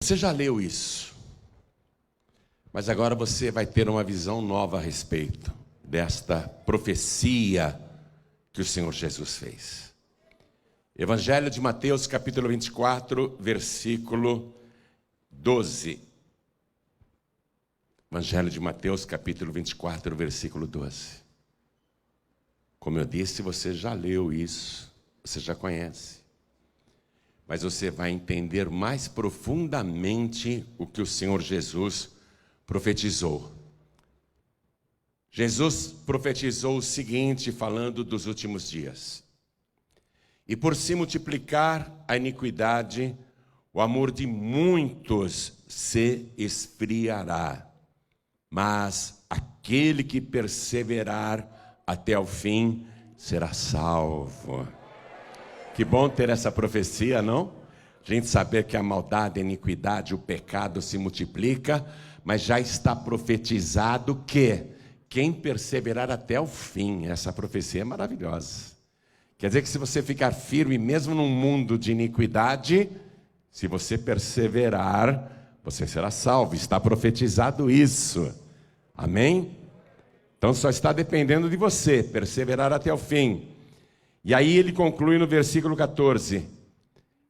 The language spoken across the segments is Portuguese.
Você já leu isso, mas agora você vai ter uma visão nova a respeito desta profecia que o Senhor Jesus fez. Evangelho de Mateus, capítulo 24, versículo 12. Evangelho de Mateus, capítulo 24, versículo 12. Como eu disse, você já leu isso, você já conhece. Mas você vai entender mais profundamente o que o Senhor Jesus profetizou. Jesus profetizou o seguinte, falando dos últimos dias: e por se multiplicar a iniquidade, o amor de muitos se esfriará, mas aquele que perseverar até o fim será salvo. Que bom ter essa profecia, não? A gente saber que a maldade, a iniquidade, o pecado se multiplica, mas já está profetizado que quem perseverar até o fim, essa profecia é maravilhosa. Quer dizer que se você ficar firme, mesmo num mundo de iniquidade, se você perseverar, você será salvo. Está profetizado isso. Amém? Então só está dependendo de você, perseverar até o fim. E aí ele conclui no versículo 14: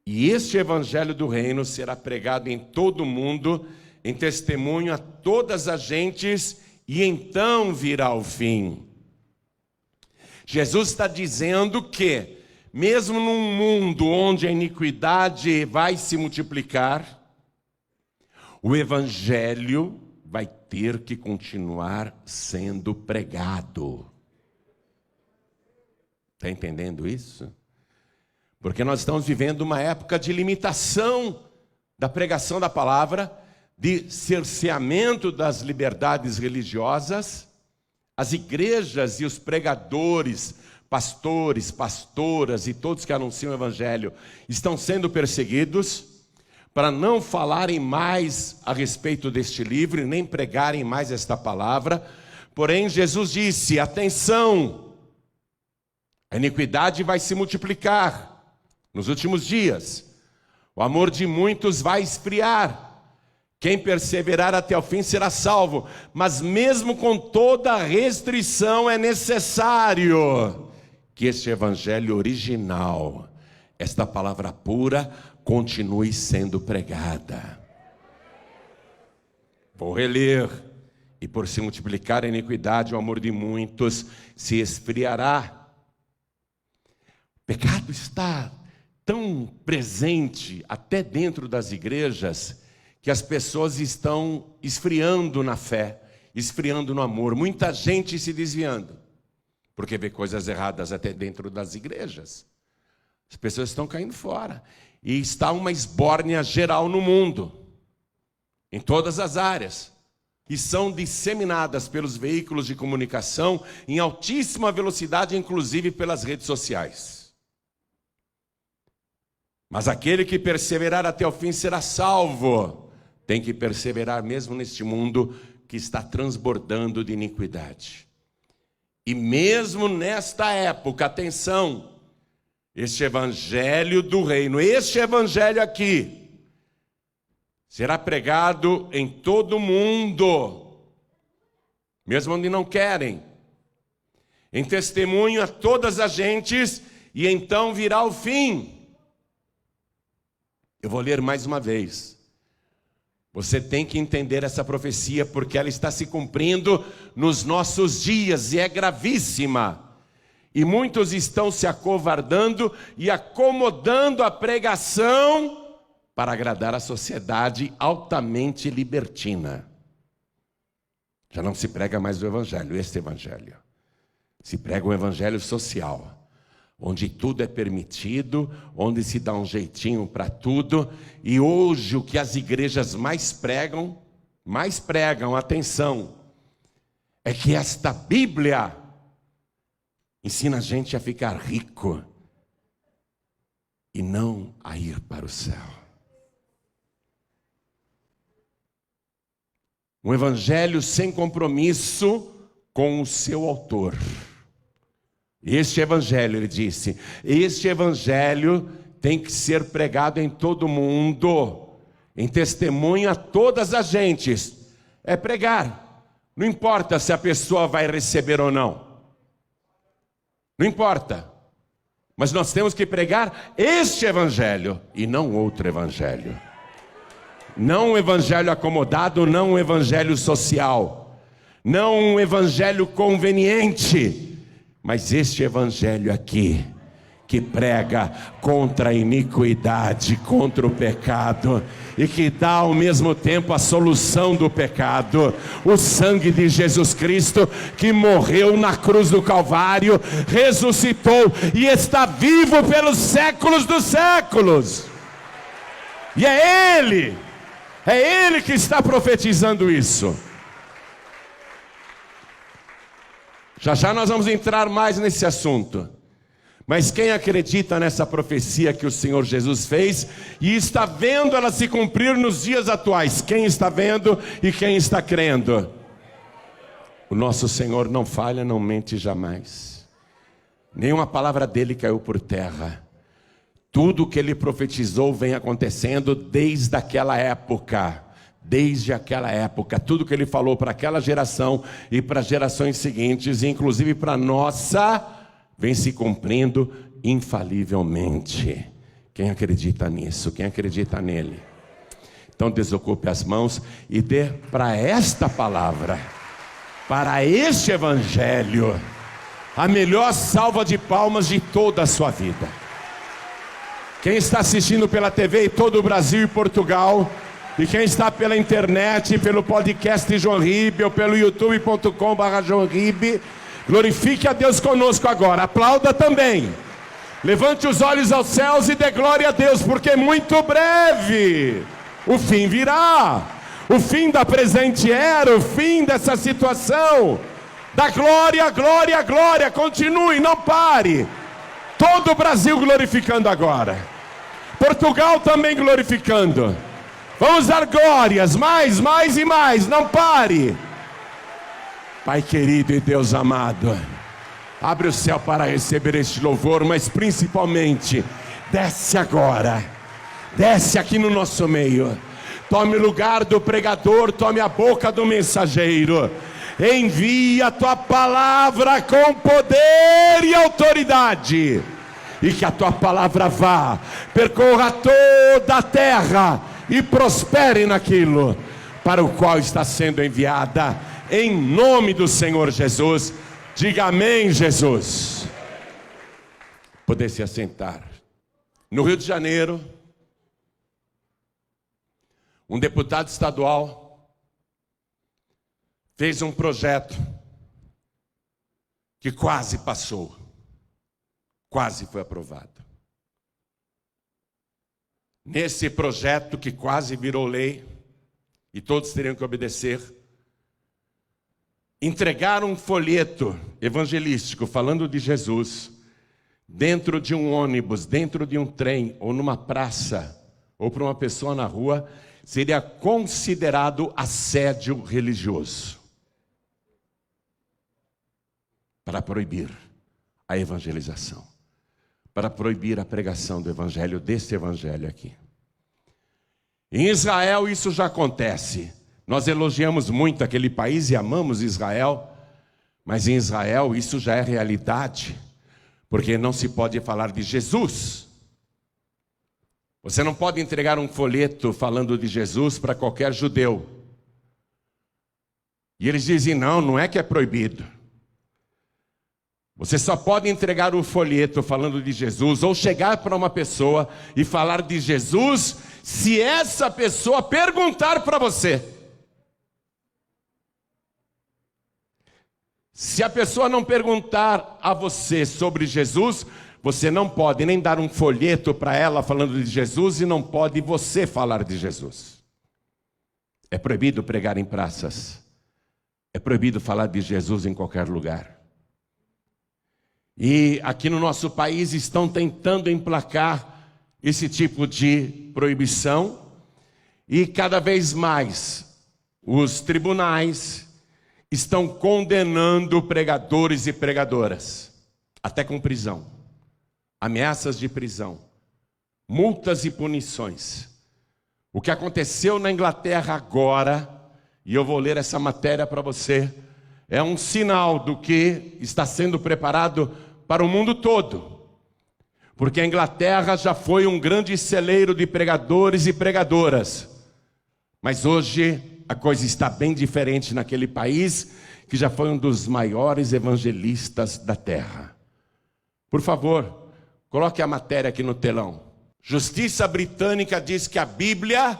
e este evangelho do reino será pregado em todo o mundo, em testemunho a todas as gentes, e então virá o fim. Jesus está dizendo que, mesmo num mundo onde a iniquidade vai se multiplicar, o evangelho vai ter que continuar sendo pregado. Está entendendo isso? Porque nós estamos vivendo uma época de limitação da pregação da palavra, de cerceamento das liberdades religiosas. As igrejas e os pregadores, pastores, pastoras e todos que anunciam o evangelho estão sendo perseguidos para não falarem mais a respeito deste livro, nem pregarem mais esta palavra. Porém, Jesus disse: atenção! A iniquidade vai se multiplicar nos últimos dias. O amor de muitos vai esfriar. Quem perseverar até o fim será salvo. Mas mesmo com toda a restrição, é necessário que este evangelho original, esta palavra pura, continue sendo pregada. Vou reler. E por se multiplicar a iniquidade, o amor de muitos se esfriará. O pecado está tão presente até dentro das igrejas que as pessoas estão esfriando na fé, esfriando no amor. Muita gente se desviando, porque vê coisas erradas até dentro das igrejas. As pessoas estão caindo fora. E está uma esbórnia geral no mundo, em todas as áreas. E são disseminadas pelos veículos de comunicação em altíssima velocidade, inclusive pelas redes sociais. Mas aquele que perseverar até o fim será salvo. Tem que perseverar mesmo neste mundo que está transbordando de iniquidade. E mesmo nesta época, atenção, este evangelho do reino, este evangelho aqui, será pregado em todo o mundo, mesmo onde não querem, em testemunho a todas as gentes, e então virá o fim. Eu vou ler mais uma vez. Você tem que entender essa profecia, porque ela está se cumprindo nos nossos dias, e é gravíssima. E muitos estão se acovardando e acomodando a pregação para agradar a sociedade altamente libertina. Já não se prega mais o evangelho, este evangelho. Se prega o evangelho social, onde tudo é permitido, onde se dá um jeitinho para tudo. E hoje o que as igrejas mais pregam, atenção, é que esta Bíblia ensina a gente a ficar rico e não a ir para o céu. Um evangelho sem compromisso com o seu autor. Este evangelho, ele disse, este evangelho tem que ser pregado em todo mundo, em testemunho a todas as gentes, é pregar. Não importa se a pessoa vai receber ou não. Não importa. Mas nós temos que pregar este evangelho e não outro evangelho. Não um evangelho acomodado, não um evangelho social, não um evangelho conveniente, mas este evangelho aqui, que prega contra a iniquidade, contra o pecado, e que dá ao mesmo tempo a solução do pecado, o sangue de Jesus Cristo, que morreu na cruz do Calvário, ressuscitou e está vivo pelos séculos dos séculos. E é Ele que está profetizando isso. Já já nós vamos entrar mais nesse assunto. Mas quem acredita nessa profecia que o Senhor Jesus fez e está vendo ela se cumprir nos dias atuais? Quem está vendo e quem está crendo? O nosso Senhor não falha, não mente jamais. Nenhuma palavra dele caiu por terra. Tudo o que ele profetizou vem acontecendo desde aquela época. Desde aquela época, tudo que ele falou para aquela geração e para gerações seguintes, inclusive para a nossa, vem se cumprindo infalivelmente. Quem acredita nisso? Quem acredita nele? Então desocupe as mãos e dê para esta palavra, para este evangelho, a melhor salva de palmas de toda a sua vida. Quem está assistindo pela TV em todo o Brasil e Portugal, e quem está pela internet, pelo podcast João Ribe, ou pelo youtube.com/João Ribe, glorifique a Deus conosco agora, aplauda também, levante os olhos aos céus e dê glória a Deus, porque muito breve o fim virá, o fim da presente era, o fim dessa situação, da glória, glória, glória, continue, não pare, todo o Brasil glorificando agora, Portugal também glorificando, vamos dar glórias, mais e mais, não pare. Pai querido e Deus amado, abre o céu para receber este louvor, mas principalmente, desce agora, desce aqui no nosso meio, tome o lugar do pregador, tome a boca do mensageiro, envia a tua palavra com poder e autoridade, e que a tua palavra vá, percorra toda a terra, e prospere naquilo para o qual está sendo enviada, em nome do Senhor Jesus. Diga amém, Jesus. Poder se assentar. No Rio de Janeiro, um deputado estadual fez um projeto que quase passou, quase foi aprovado. Nesse projeto que quase virou lei, e todos teriam que obedecer, entregaram um folheto evangelístico falando de Jesus dentro de um ônibus, dentro de um trem, ou numa praça, ou para uma pessoa na rua, seria considerado assédio religioso, para proibir a evangelização, para proibir a pregação do evangelho, desse evangelho aqui. Em Israel isso já acontece. Nós elogiamos muito aquele país e amamos Israel, mas em Israel isso já é realidade, porque não se pode falar de Jesus. Você não pode entregar um folheto falando de Jesus para qualquer judeu. E eles dizem, não é que é proibido. Você só pode entregar um folheto falando de Jesus, ou chegar para uma pessoa e falar de Jesus, se essa pessoa perguntar para você. Se a pessoa não perguntar a você sobre Jesus, você não pode nem dar um folheto para ela falando de Jesus, e não pode você falar de Jesus. É proibido pregar em praças. É proibido falar de Jesus em qualquer lugar. E aqui no nosso país estão tentando emplacar esse tipo de proibição, e cada vez mais os tribunais estão condenando pregadores e pregadoras, até com prisão, ameaças de prisão, multas e punições, O que aconteceu na Inglaterra agora, e eu vou ler essa matéria para você, é um sinal do que está sendo preparado para o mundo todo. Porque a Inglaterra já foi um grande celeiro de pregadores e pregadoras. Mas hoje a coisa está bem diferente naquele país, que já foi um dos maiores evangelistas da terra. Por favor, coloque a matéria aqui no telão. Justiça britânica diz que a Bíblia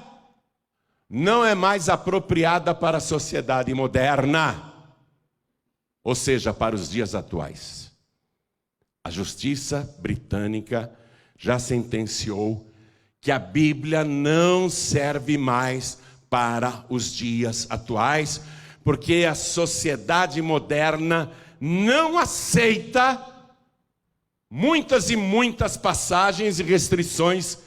não é mais apropriada para a sociedade moderna, ou seja, para os dias atuais. A justiça britânica já sentenciou que a Bíblia não serve mais para os dias atuais, porque a sociedade moderna não aceita muitas e muitas passagens e restrições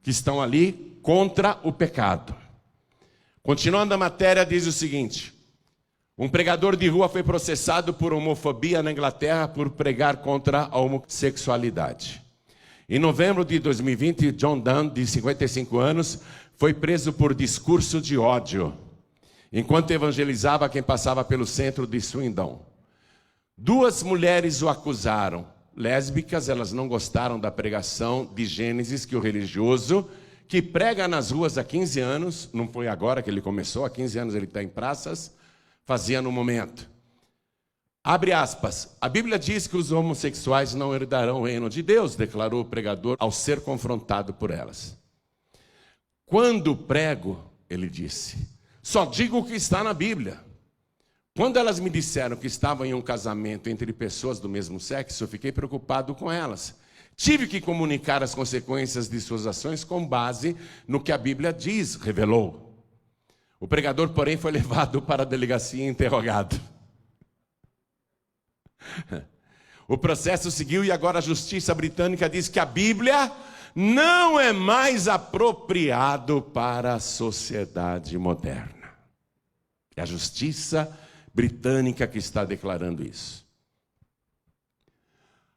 que estão ali contra o pecado. Continuando a matéria, diz o seguinte: um pregador de rua foi processado por homofobia na Inglaterra por pregar contra a homossexualidade. Em novembro de 2020, John Dunn, de 55 anos, foi preso por discurso de ódio, enquanto evangelizava quem passava pelo centro de Swindon. 2 mulheres o acusaram. Lésbicas, elas não gostaram da pregação de Gênesis que o religioso, que prega nas ruas há 15 anos, não foi agora que ele começou, há 15 anos ele está em praças, fazia no momento. Abre aspas, a Bíblia diz que os homossexuais não herdarão o reino de Deus, declarou o pregador ao ser confrontado por elas. Quando prego, ele disse, só digo o que está na Bíblia. Quando elas me disseram que estavam em um casamento entre pessoas do mesmo sexo, eu fiquei preocupado com elas. Tive que comunicar as consequências de suas ações com base no que a Bíblia diz, revelou. O pregador, porém, foi levado para a delegacia e interrogado. O processo seguiu e agora a justiça britânica diz que a Bíblia não é mais apropriado para a sociedade moderna. É a justiça britânica que está declarando isso.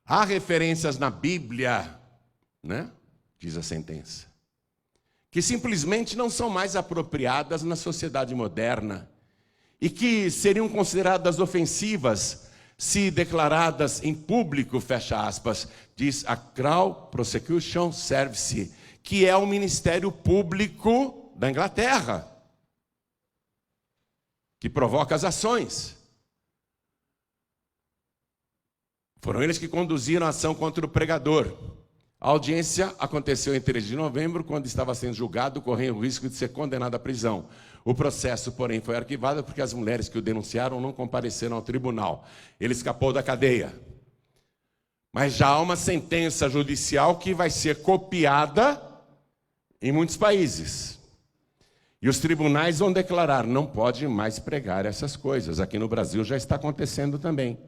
Há referências na Bíblia, né? Diz a sentença, que simplesmente não são mais apropriadas na sociedade moderna e que seriam consideradas ofensivas se declaradas em público, fecha aspas, diz a Crown Prosecution Service, que é o Ministério Público da Inglaterra, que provoca as ações. Foram eles que conduziram a ação contra o pregador. A audiência aconteceu em 13 de novembro, quando estava sendo julgado, correndo o risco de ser condenado à prisão. O processo, porém, foi arquivado porque as mulheres que o denunciaram não compareceram ao tribunal. Ele escapou da cadeia. Mas já há uma sentença judicial que vai ser copiada em muitos países. E os tribunais vão declarar, não pode mais pregar essas coisas. Aqui no Brasil já está acontecendo também.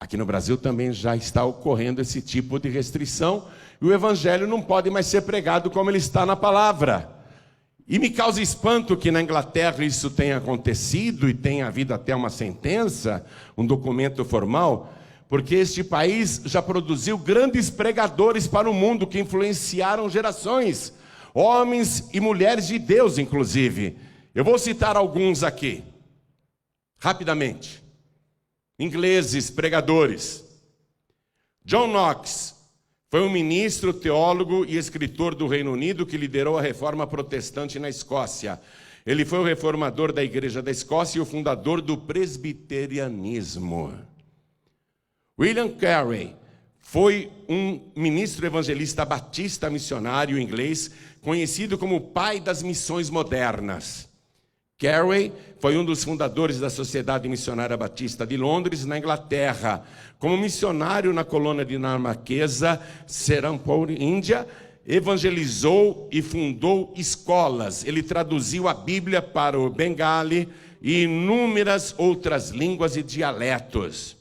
Aqui no Brasil também já está ocorrendo esse tipo de restrição. E o evangelho não pode mais ser pregado como ele está na palavra. E me causa espanto que na Inglaterra isso tenha acontecido e tenha havido até uma sentença, um documento formal, porque este país já produziu grandes pregadores para o mundo que influenciaram gerações. Homens e mulheres de Deus, inclusive. Eu vou citar alguns aqui, rapidamente. Ingleses, pregadores. John Knox foi um ministro, teólogo e escritor do Reino Unido que liderou a reforma protestante na Escócia. Ele foi o reformador da Igreja da Escócia e o fundador do presbiterianismo. William Carey foi um ministro evangelista batista missionário inglês, conhecido como o pai das missões modernas. Carey foi um dos fundadores da Sociedade Missionária Batista de Londres, na Inglaterra. Como missionário na colônia dinamarquesa Serampore, Índia, evangelizou e fundou escolas. Ele traduziu a Bíblia para o bengali e inúmeras outras línguas e dialetos.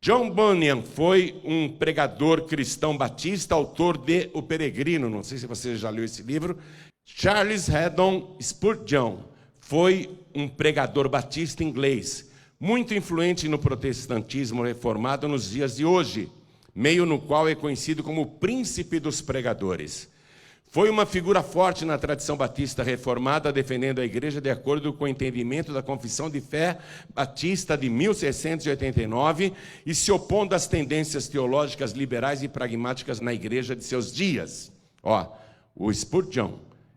John Bunyan foi um pregador cristão batista, autor de O Peregrino, não sei se você já leu esse livro. Charles Haddon Spurgeon foi um pregador batista inglês, muito influente no protestantismo reformado nos dias de hoje, meio no qual é conhecido como o príncipe dos pregadores. Foi uma figura forte na tradição batista reformada, defendendo a igreja de acordo com o entendimento da Confissão de Fé Batista de 1689 e se opondo às tendências teológicas liberais e pragmáticas na igreja de seus dias. O Spurgeon,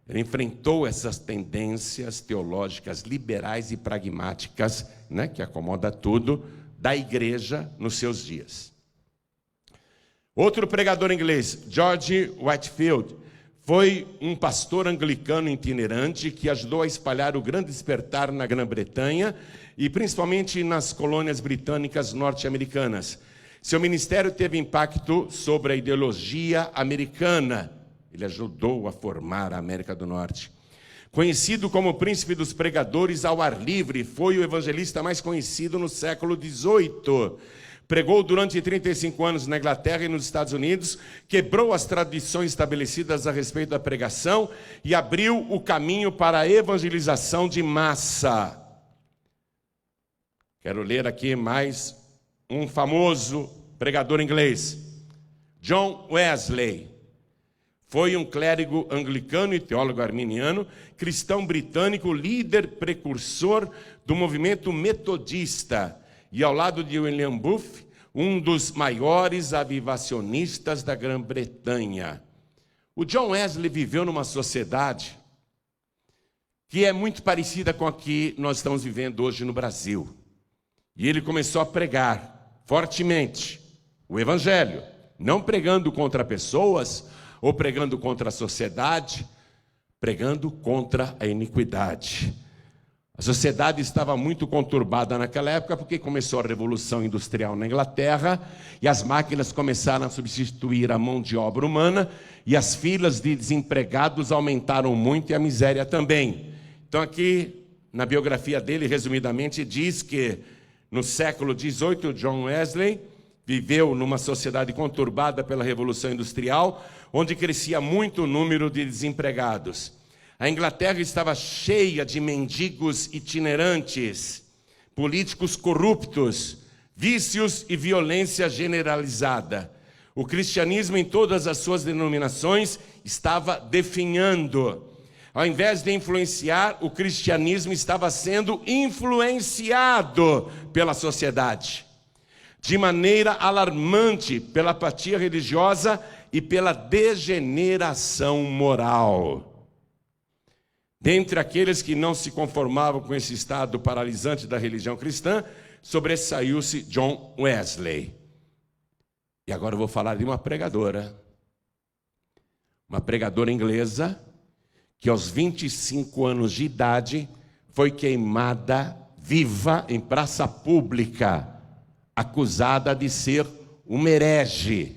ele enfrentou essas tendências teológicas liberais e pragmáticas, né, que acomoda tudo, da igreja nos seus dias. Outro pregador inglês, George Whitefield, foi um pastor anglicano itinerante que ajudou a espalhar o grande despertar na Grã-Bretanha e principalmente nas colônias britânicas norte-americanas. Seu ministério teve impacto sobre a ideologia americana. Ele ajudou a formar a América do Norte. Conhecido como o príncipe dos pregadores ao ar livre, foi o evangelista mais conhecido no século XVIII. Pregou durante 35 anos na Inglaterra e nos Estados Unidos, quebrou as tradições estabelecidas a respeito da pregação e abriu o caminho para a evangelização de massa. Quero ler aqui mais um famoso pregador inglês, John Wesley. Foi um clérigo anglicano e teólogo arminiano, cristão britânico, líder precursor do movimento metodista, e ao lado de William Booth, um dos maiores avivacionistas da Grã-Bretanha. O John Wesley viveu numa sociedade que é muito parecida com a que nós estamos vivendo hoje no Brasil. E ele começou a pregar fortemente o Evangelho, não pregando contra pessoas ou pregando contra a sociedade, pregando contra a iniquidade. A sociedade estava muito conturbada naquela época porque começou a Revolução Industrial na Inglaterra e as máquinas começaram a substituir a mão de obra humana e as filas de desempregados aumentaram muito e a miséria também. Então aqui, na biografia dele, resumidamente, diz que no século XVIII, John Wesley viveu numa sociedade conturbada pela Revolução Industrial, onde crescia muito o número de desempregados. A Inglaterra estava cheia de mendigos itinerantes, políticos corruptos, vícios e violência generalizada. O cristianismo, em todas as suas denominações, estava definhando. Ao invés de influenciar, o cristianismo estava sendo influenciado pela sociedade, de maneira alarmante, pela apatia religiosa e pela degeneração moral. Dentre aqueles que não se conformavam com esse estado paralisante da religião cristã, sobressaiu-se John Wesley. E agora eu vou falar de uma pregadora inglesa, que aos 25 anos de idade foi queimada viva em praça pública, acusada de ser uma herege.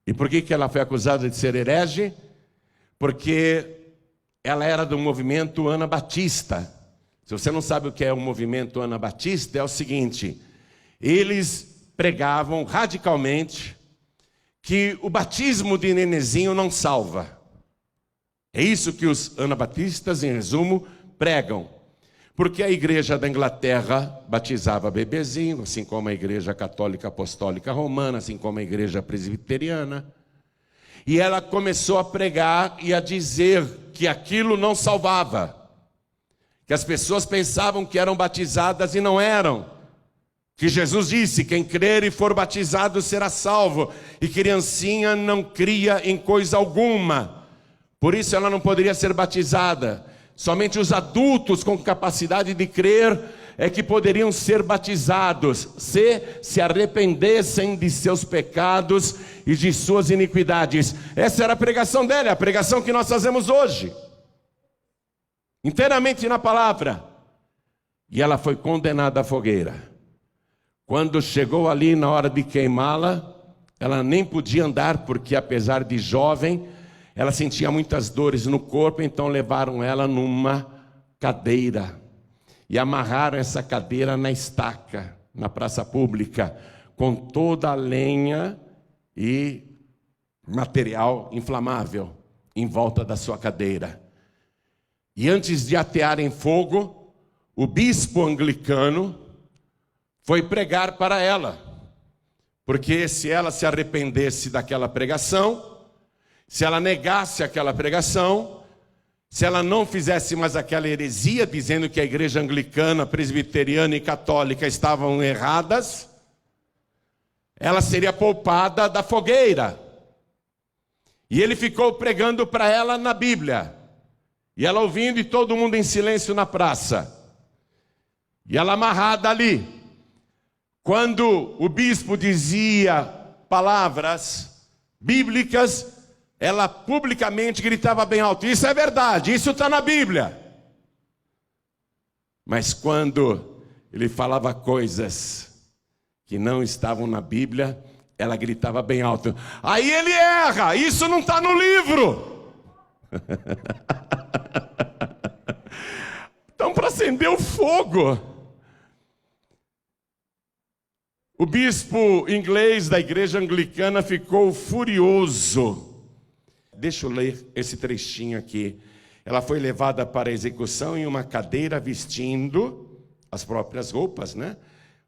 E por que ela foi acusada de ser herege? Porque ela era do movimento anabatista. Se você não sabe o que é o movimento anabatista, é o seguinte: eles pregavam radicalmente que o batismo de nenezinho não salva. É isso que os anabatistas, em resumo, pregam. Porque a igreja da Inglaterra batizava bebezinho, assim como a igreja católica apostólica romana, assim como a igreja presbiteriana. E ela começou a pregar e a dizer que aquilo não salvava, que as pessoas pensavam que eram batizadas e não eram, que Jesus disse: quem crer e for batizado será salvo, e criancinha não cria em coisa alguma, por isso ela não poderia ser batizada. Somente os adultos com capacidade de crer é que poderiam ser batizados, se arrependessem de seus pecados e de suas iniquidades. Essa era a pregação dela, a pregação que nós fazemos hoje, inteiramente na palavra. E ela foi condenada à fogueira. Quando chegou ali na hora de queimá-la, ela nem podia andar, porque apesar de jovem, ela sentia muitas dores no corpo, então levaram ela numa cadeira e amarraram essa cadeira na estaca, na praça pública, com toda a lenha e material inflamável em volta da sua cadeira. E antes de atearem fogo, o bispo anglicano foi pregar para ela, porque se ela se arrependesse daquela pregação, se ela negasse aquela pregação, se ela não fizesse mais aquela heresia, dizendo que a igreja anglicana, presbiteriana e católica estavam erradas, ela seria poupada da fogueira. E ele ficou pregando para ela na Bíblia. E ela ouvindo e todo mundo em silêncio na praça. E ela amarrada ali. Quando o bispo dizia palavras bíblicas, ela publicamente gritava bem alto: isso é verdade, isso está na Bíblia. Mas quando ele falava coisas que não estavam na Bíblia, ela gritava bem alto: aí ele erra, isso não está no livro. Então, para acender o fogo, o bispo inglês da igreja anglicana ficou furioso. Deixa eu ler esse trechinho aqui. Ela foi levada para a execução em uma cadeira vestindo as próprias roupas, né?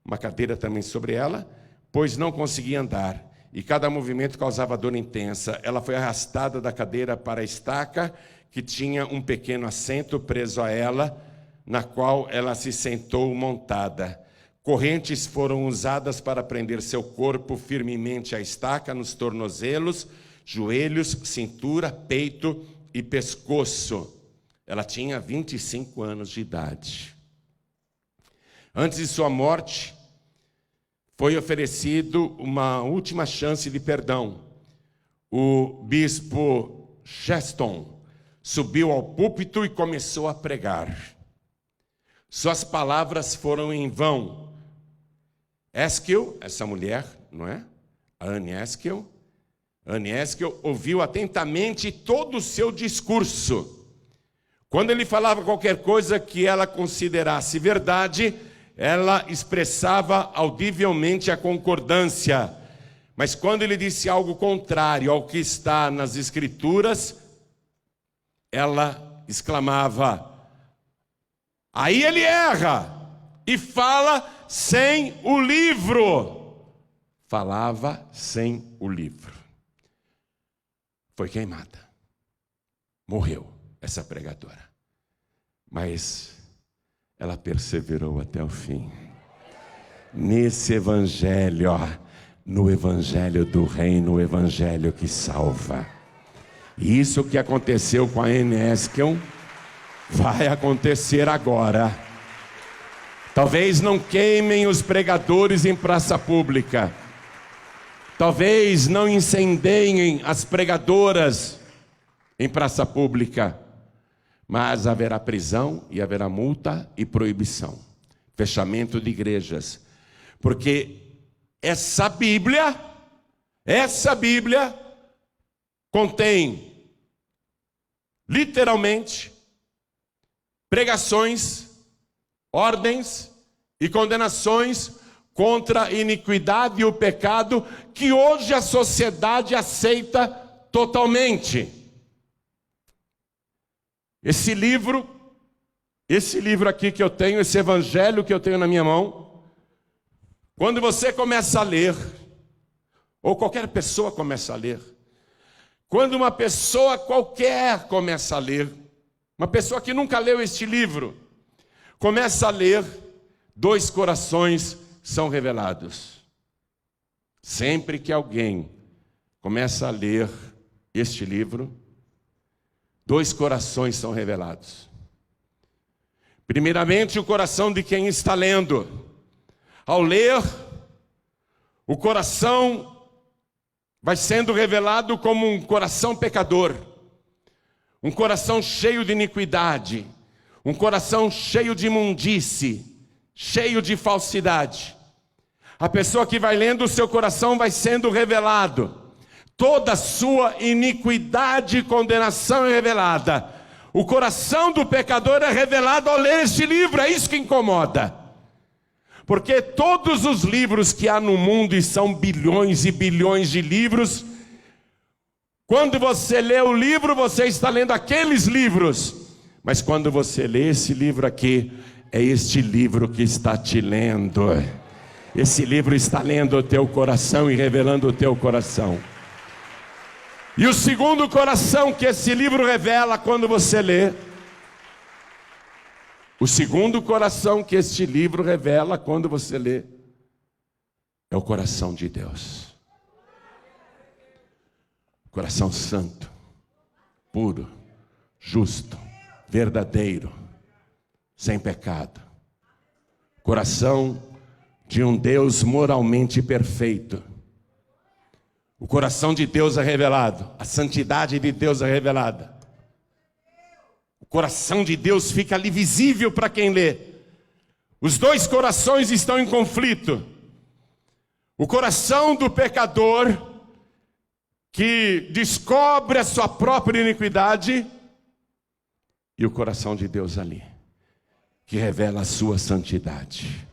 Uma cadeira também sobre ela, pois não conseguia andar, e cada movimento causava dor intensa. Ela foi arrastada da cadeira para a estaca, que tinha um pequeno assento preso a ela, na qual ela se sentou montada. Correntes foram usadas para prender seu corpo firmemente à estaca, nos tornozelos, joelhos, cintura, peito e pescoço. Ela tinha 25 anos de idade. Antes de sua morte, foi oferecido uma última chance de perdão. O bispo Cheston subiu ao púlpito e começou a pregar. Suas palavras foram em vão. Eskill, essa mulher, não é? Anne Eskill ouviu atentamente todo o seu discurso. Quando ele falava qualquer coisa que ela considerasse verdade, ela expressava audivelmente a concordância. Mas quando ele disse algo contrário ao que está nas Escrituras, ela exclamava: aí ele erra e fala sem o livro. Falava sem o livro. Foi queimada. Morreu essa pregadora. Mas ela perseverou até o fim. Nesse evangelho, no evangelho do reino, o evangelho que salva. E isso que aconteceu com a Anne Eskill vai acontecer agora. Talvez não queimem os pregadores em praça pública. Talvez não incendeiem as pregadoras em praça pública. Mas haverá prisão e haverá multa e proibição. Fechamento de igrejas. Porque essa Bíblia contém, literalmente, pregações, ordens e condenações contra a iniquidade e o pecado que hoje a sociedade aceita totalmente. Esse livro aqui que eu tenho, esse evangelho que eu tenho na minha mão, quando você começa a ler, ou qualquer pessoa começa a ler, quando uma pessoa qualquer começa a ler, uma pessoa que nunca leu este livro, começa a ler, dois corações são revelados. Sempre que alguém começa a ler este livro, dois corações são revelados. Primeiramente, o coração de quem está lendo. Ao ler, o coração vai sendo revelado como um coração pecador, um coração cheio de iniquidade, um coração cheio de imundície, cheio de falsidade. A pessoa que vai lendo, o seu coração vai sendo revelado. Toda a sua iniquidade e condenação é revelada. O coração do pecador é revelado ao ler este livro. É isso que incomoda. Porque todos os livros que há no mundo, e são bilhões e bilhões de livros, quando você lê o livro, você está lendo aqueles livros. Mas quando você lê esse livro aqui, é este livro que está te lendo. Esse livro está lendo o teu coração e revelando o teu coração. E o segundo coração que esse livro revela quando você lê, o segundo coração que este livro revela quando você lê, é o coração de Deus. Coração santo, puro, justo, verdadeiro, sem pecado. Coração de um Deus moralmente perfeito. O coração de Deus é revelado, a santidade de Deus é revelada. O coração de Deus fica ali visível para quem lê. Os dois corações estão em conflito. O coração do pecador, que descobre a sua própria iniquidade, e o coração de Deus ali, que revela a sua santidade.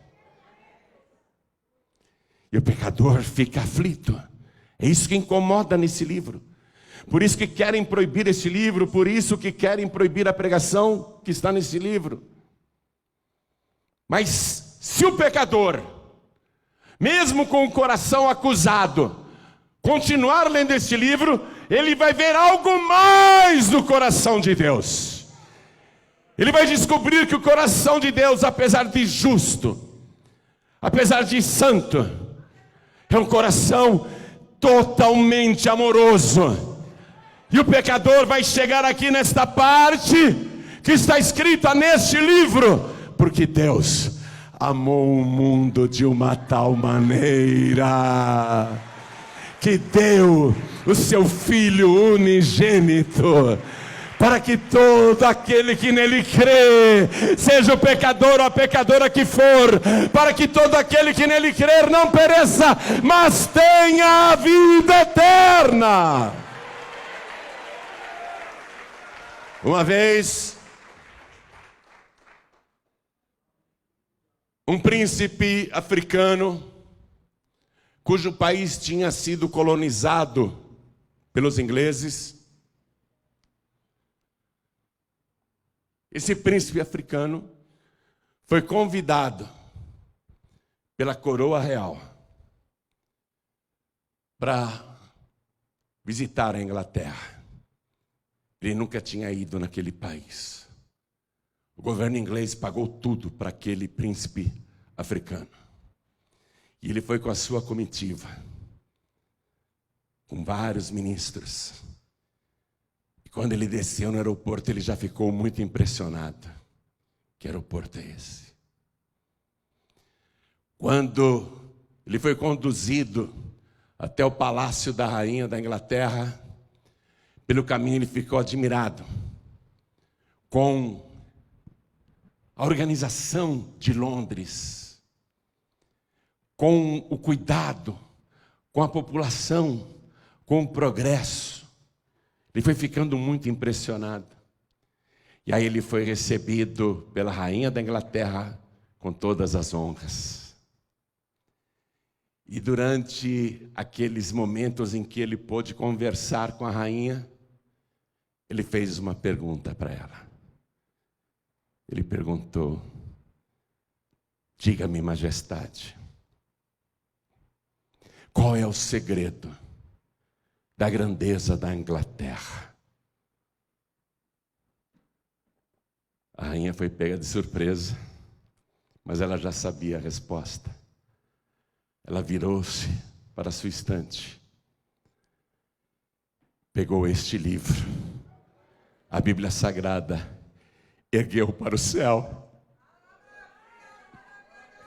E o pecador fica aflito. É isso que incomoda nesse livro. Por isso que querem proibir esse livro, por isso que querem proibir a pregação que está nesse livro. Mas se o pecador, mesmo com o coração acusado, continuar lendo este livro, ele vai ver algo mais do coração de Deus. Ele vai descobrir que o coração de Deus, apesar de justo, apesar de santo, é um coração totalmente amoroso. E o pecador vai chegar aqui nesta parte que está escrita neste livro, porque Deus amou o mundo de uma tal maneira que deu o seu Filho unigênito, para que todo aquele que nele crê, seja o pecador ou a pecadora que for, para que todo aquele que nele crer não pereça, mas tenha a vida eterna. Uma vez, um príncipe africano, cujo país tinha sido colonizado pelos ingleses, esse príncipe africano foi convidado pela coroa real para visitar a Inglaterra. Ele nunca tinha ido naquele país. O governo inglês pagou tudo para aquele príncipe africano. E ele foi com a sua comitiva, com vários ministros. Quando ele desceu no aeroporto, ele já ficou muito impressionado. Que aeroporto é esse? Quando ele foi conduzido até o palácio da rainha da Inglaterra, pelo caminho ele ficou admirado com a organização de Londres, com o cuidado, com a população, com o progresso. Ele foi ficando muito impressionado. E aí ele foi recebido pela rainha da Inglaterra com todas as honras. E durante aqueles momentos em que ele pôde conversar com a rainha, ele fez uma pergunta para ela. Ele perguntou: diga-me, majestade, qual é o segredo da grandeza da Inglaterra? A rainha foi pega de surpresa, mas ela já sabia a resposta. Ela virou-se para a sua estante, pegou este livro, a Bíblia Sagrada, ergueu para o céu,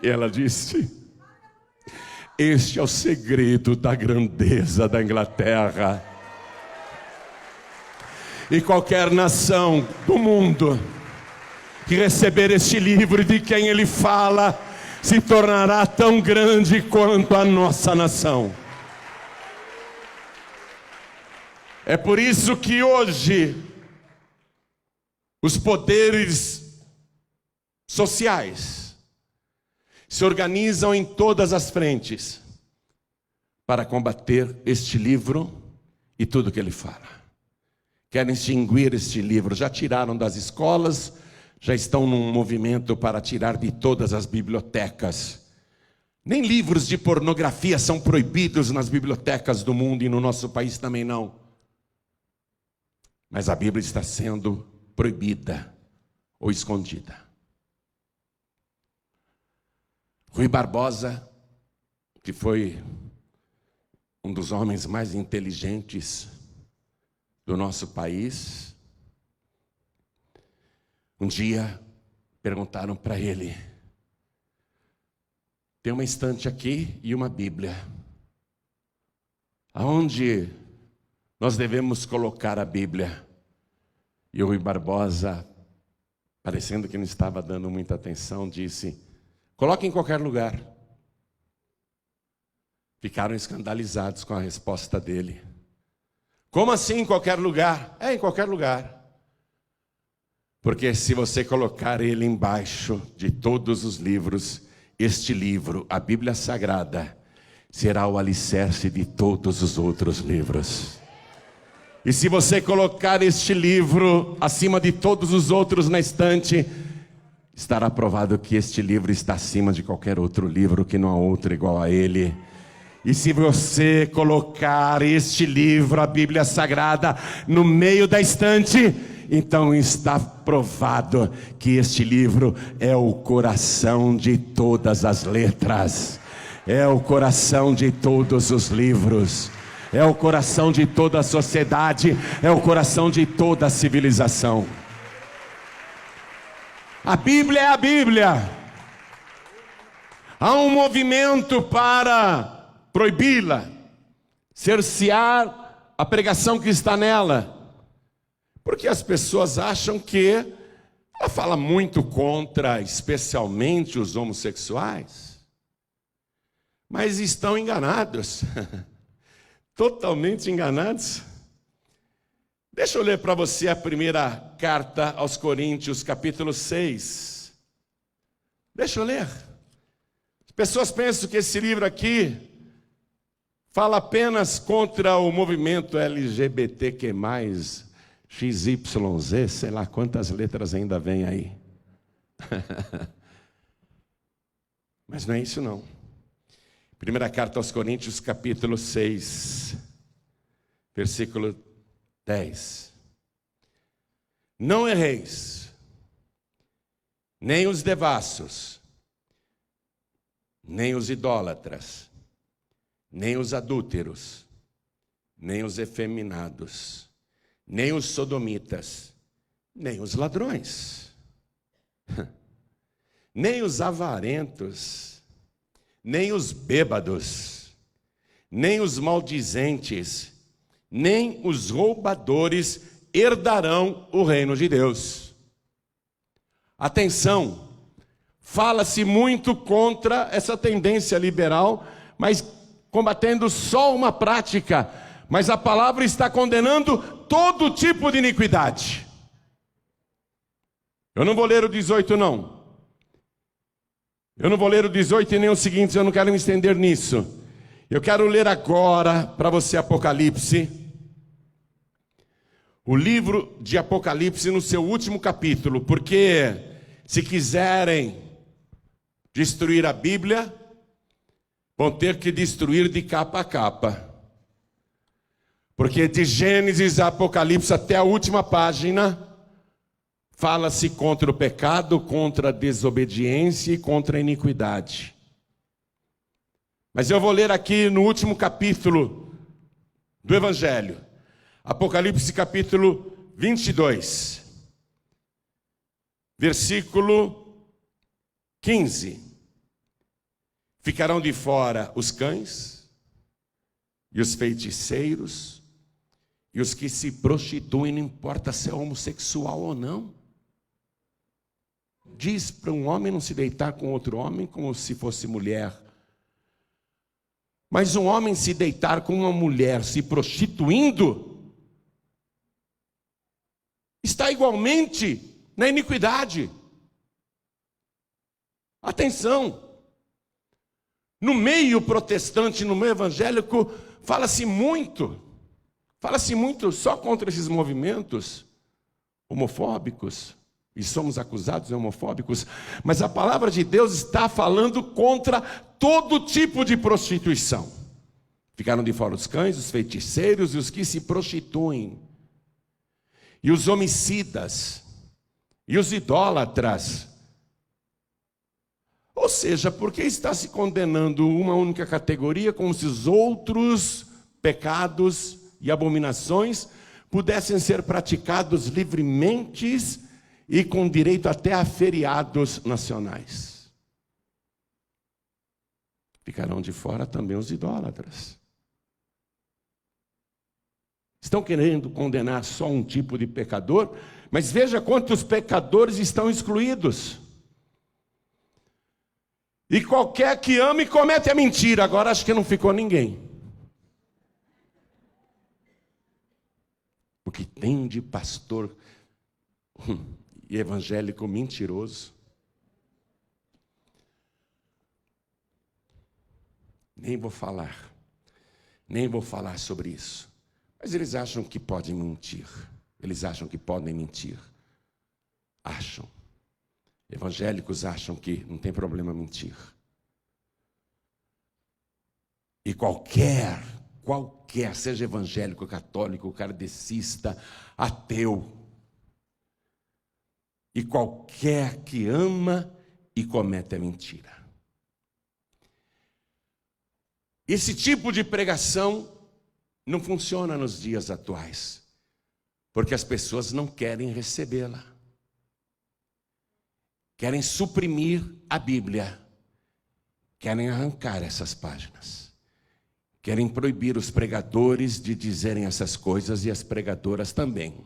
e ela disse: este é o segredo da grandeza da Inglaterra. E qualquer nação do mundo que receber este livro de quem ele fala, se tornará tão grande quanto a nossa nação. É por isso que hoje os poderes sociais se organizam em todas as frentes para combater este livro e tudo que ele fala. Querem extinguir este livro, já tiraram das escolas, já estão num movimento para tirar de todas as bibliotecas. Nem livros de pornografia são proibidos nas bibliotecas do mundo, e no nosso país também não. Mas a Bíblia está sendo proibida ou escondida. Rui Barbosa, que foi um dos homens mais inteligentes do nosso país, um dia perguntaram para ele: tem uma estante aqui e uma Bíblia, aonde nós devemos colocar a Bíblia? E o Rui Barbosa, parecendo que não estava dando muita atenção, disse: coloque em qualquer lugar. Ficaram escandalizados com a resposta dele. Como assim em qualquer lugar? É, em qualquer lugar. Porque se você colocar ele embaixo de todos os livros, este livro, a Bíblia Sagrada, será o alicerce de todos os outros livros. E se você colocar este livro acima de todos os outros na estante, estará provado que este livro está acima de qualquer outro livro, que não há outro igual a ele. E se você colocar este livro, a Bíblia Sagrada, no meio da estante, então está provado que este livro é o coração de todas as letras, é o coração de todos os livros, é o coração de toda a sociedade, é o coração de toda a civilização. A Bíblia é a Bíblia. Há um movimento para proibi-la, cercear a pregação que está nela, porque as pessoas acham que ela fala muito contra, especialmente os homossexuais, mas estão enganados, totalmente enganados. Deixa eu ler para você a primeira carta aos Coríntios, capítulo 6. Deixa eu ler. As pessoas pensam que esse livro aqui fala apenas contra o movimento LGBTQ+, XYZ, sei lá quantas letras ainda vem aí. Mas não é isso não. Primeira carta aos Coríntios, capítulo 6, versículo 10. Não erreis, nem os devassos, nem os idólatras, nem os adúlteros, nem os efeminados, nem os sodomitas, nem os ladrões, nem os avarentos, nem os bêbados, nem os maldizentes, nem os roubadores herdarão o reino de Deus. Atenção, fala-se muito contra essa tendência liberal, mas combatendo só uma prática, mas a palavra está condenando todo tipo de iniquidade. Eu não vou ler o 18 não. Eu não vou ler o 18 e nem os seguintes, eu não quero me estender nisso. Eu quero ler agora para você Apocalipse. O livro de Apocalipse no seu último capítulo, porque se quiserem destruir a Bíblia, vão ter que destruir de capa a capa. Porque de Gênesis a Apocalipse até a última página, fala-se contra o pecado, contra a desobediência e contra a iniquidade. Mas eu vou ler aqui no último capítulo do Evangelho, Apocalipse capítulo 22, versículo 15. Ficarão de fora os cães, e os feiticeiros, e os que se prostituem, não importa se é homossexual ou não. Diz para um homem não se deitar com outro homem como se fosse mulher. Mas um homem se deitar com uma mulher se prostituindo, está igualmente na iniquidade. Atenção! No meio protestante, no meio evangélico, fala-se muito só contra esses movimentos homofóbicos, e somos acusados de homofóbicos, mas a palavra de Deus está falando contra todo tipo de prostituição. Ficaram de fora os cães, os feiticeiros e os que se prostituem. e os homicidas, e os idólatras. Ou seja, por que está se condenando uma única categoria, como se os outros pecados e abominações pudessem ser praticados livremente e com direito até a feriados nacionais? Ficarão de fora também os idólatras. Estão querendo condenar só um tipo de pecador, mas veja quantos pecadores estão excluídos. E qualquer que ama e comete a mentira. Agora acho que não ficou ninguém. O que tem de pastor e evangélico mentiroso. Nem vou falar sobre isso. Mas eles acham que podem mentir. Eles acham que podem mentir. Acham. Evangélicos acham que não tem problema mentir. E qualquer, seja evangélico, católico, kardecista, ateu, e qualquer que ama e comete a mentira. Esse tipo de pregação não funciona nos dias atuais, porque as pessoas não querem recebê-la. Querem suprimir a Bíblia, querem arrancar essas páginas, querem proibir os pregadores de dizerem essas coisas e as pregadoras também.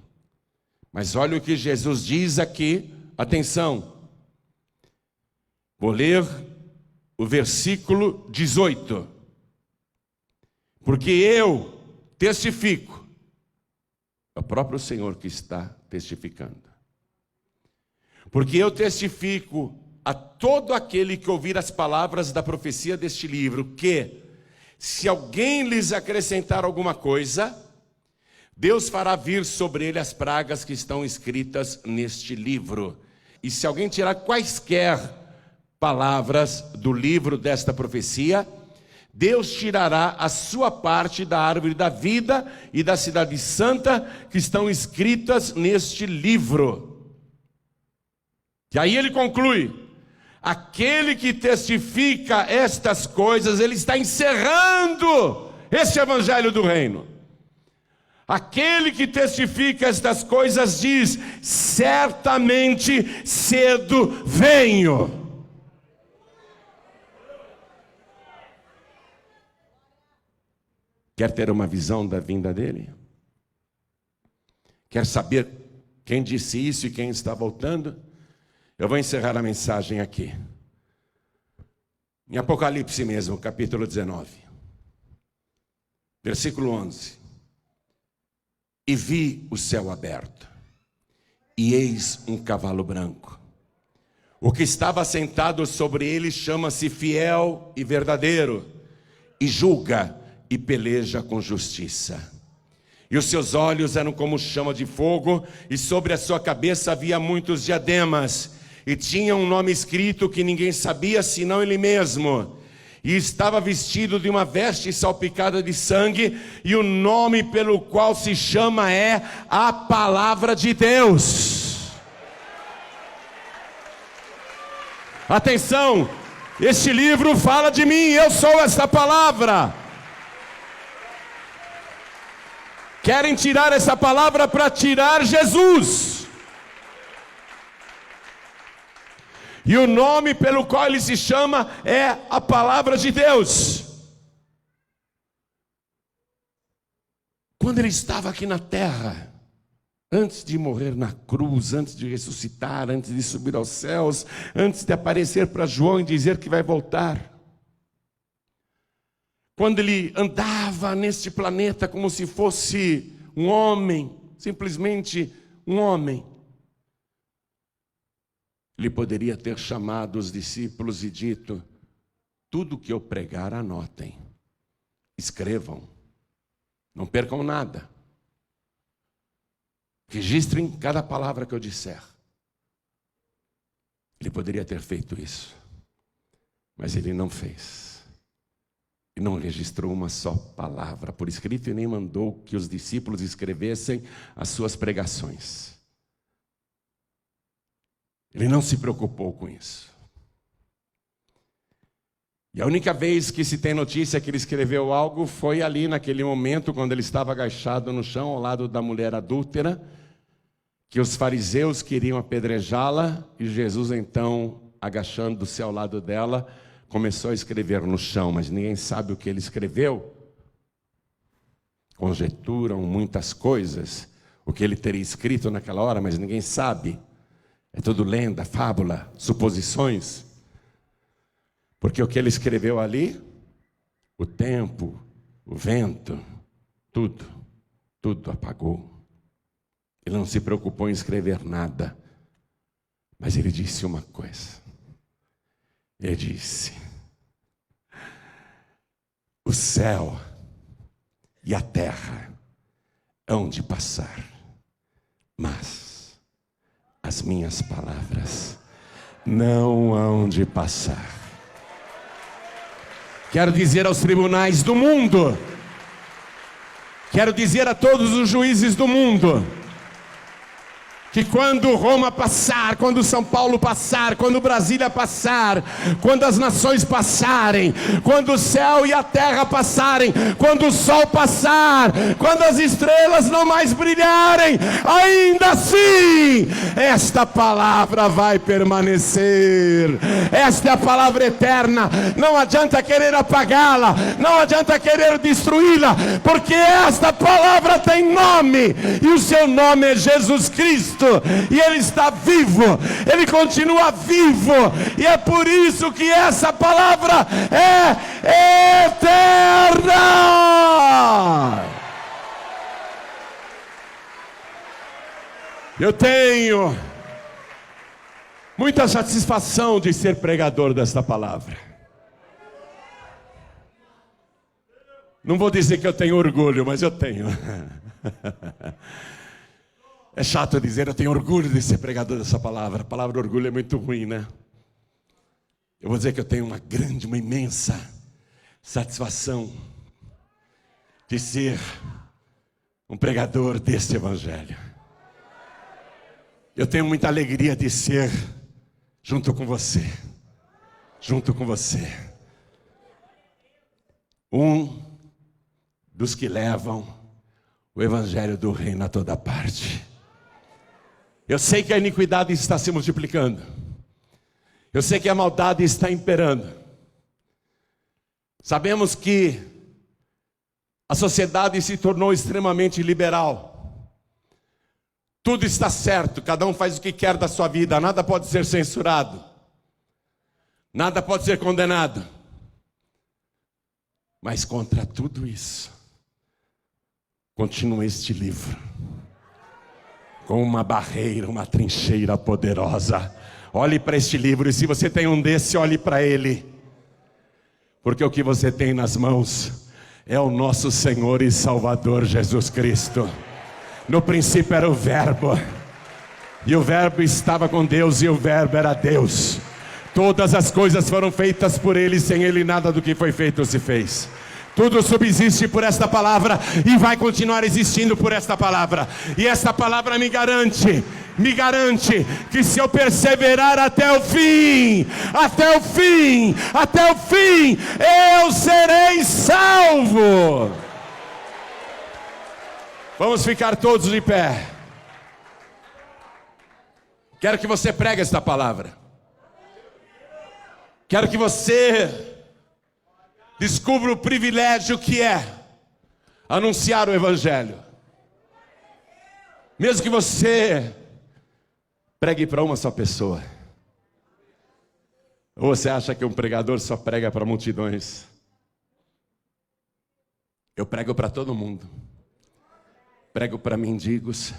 Mas olha o que Jesus diz aqui, atenção, vou ler o versículo 18. Porque eu testifico, é o próprio Senhor que está testificando. Porque eu testifico a todo aquele que ouvir as palavras da profecia deste livro, que, se alguém lhes acrescentar alguma coisa, Deus fará vir sobre ele as pragas que estão escritas neste livro. E se alguém tirar quaisquer palavras do livro desta profecia, Deus tirará a sua parte da árvore da vida e da cidade santa que estão escritas neste livro. E aí ele conclui: aquele que testifica estas coisas, ele está encerrando este evangelho do reino. Aquele que testifica estas coisas diz: certamente cedo venho. Quer ter uma visão da vinda dele? Quer saber quem disse isso e quem está voltando? Eu vou encerrar a mensagem aqui. Em Apocalipse mesmo, capítulo 19. Versículo 11. E vi o céu aberto, e eis um cavalo branco. O que estava sentado sobre ele chama-se Fiel e Verdadeiro, e julga e peleja com justiça. E os seus olhos eram como chama de fogo, e sobre a sua cabeça havia muitos diademas, e tinha um nome escrito que ninguém sabia senão ele mesmo. E estava vestido de uma veste salpicada de sangue, e o nome pelo qual se chama é a Palavra de Deus. Atenção, este livro fala de mim, eu sou essa palavra. Querem tirar essa palavra para tirar Jesus. E o nome pelo qual ele se chama é a Palavra de Deus. Quando ele estava aqui na terra, antes de morrer na cruz, antes de ressuscitar, antes de subir aos céus, antes de aparecer para João e dizer que vai voltar, quando ele andava neste planeta como se fosse um homem, simplesmente um homem, ele poderia ter chamado os discípulos e dito: tudo que eu pregar, anotem, escrevam, não percam nada, registrem cada palavra que eu disser. Ele poderia ter feito isso, mas ele não fez. e não registrou uma só palavra por escrito e nem mandou que os discípulos escrevessem as suas pregações. Ele não se preocupou com isso. E a única vez que se tem notícia que ele escreveu algo foi ali naquele momento, quando ele estava agachado no chão ao lado da mulher adúltera, que os fariseus queriam apedrejá-la, e Jesus então, agachando-se ao lado dela, começou a escrever no chão, mas ninguém sabe o que ele escreveu. Conjecturam muitas coisas, o que ele teria escrito naquela hora, mas ninguém sabe. É tudo lenda, fábula, suposições. Porque o que ele escreveu ali, o tempo, o vento, tudo apagou. Ele não se preocupou em escrever nada, mas ele disse uma coisa. Ele disse: o céu e a terra hão de passar, mas as minhas palavras não hão de passar. Quero dizer aos tribunais do mundo, quero dizer a todos os juízes do mundo, que quando Roma passar, quando São Paulo passar, quando Brasília passar, quando as nações passarem, quando o céu e a terra passarem, quando o sol passar, quando as estrelas não mais brilharem, ainda assim, esta palavra vai permanecer. Esta é a palavra eterna. Não adianta querer apagá-la, não adianta querer destruí-la, porque esta palavra tem nome, e o seu nome é Jesus Cristo. E Ele está vivo, Ele continua vivo, e é por isso que essa palavra é eterna. Eu tenho muita satisfação de ser pregador desta palavra. Não vou dizer que eu tenho orgulho, mas eu tenho. É chato dizer, eu tenho orgulho de ser pregador dessa palavra. A palavra orgulho é muito ruim, né? Eu vou dizer que eu tenho uma grande, uma imensa satisfação de ser um pregador deste evangelho. Eu tenho muita alegria de ser junto com você, um dos que levam o evangelho do reino a toda parte. Eu sei que a iniquidade está se multiplicando. Eu sei que a maldade está imperando. Sabemos que a sociedade se tornou extremamente liberal. Tudo está certo, cada um faz o que quer da sua vida, nada pode ser censurado, nada pode ser condenado. Mas contra tudo isso, continua este livro, com uma barreira, uma trincheira poderosa. Olhe para este livro, e se você tem um desse, olhe para ele. Porque o que você tem nas mãos é o nosso Senhor e Salvador Jesus Cristo. No princípio era o Verbo, e o Verbo estava com Deus, e o Verbo era Deus. Todas as coisas foram feitas por Ele, sem Ele nada do que foi feito se fez. Tudo subsiste por esta palavra e vai continuar existindo por esta palavra. E esta palavra me garante que se eu perseverar até o fim, eu serei salvo. Vamos ficar todos de pé. Quero que você pregue esta palavra. Quero que você descubra o privilégio que é anunciar o evangelho. Mesmo que você pregue para uma só pessoa. Ou você acha que um pregador só prega para multidões? Eu prego para todo mundo. Prego para mendigos.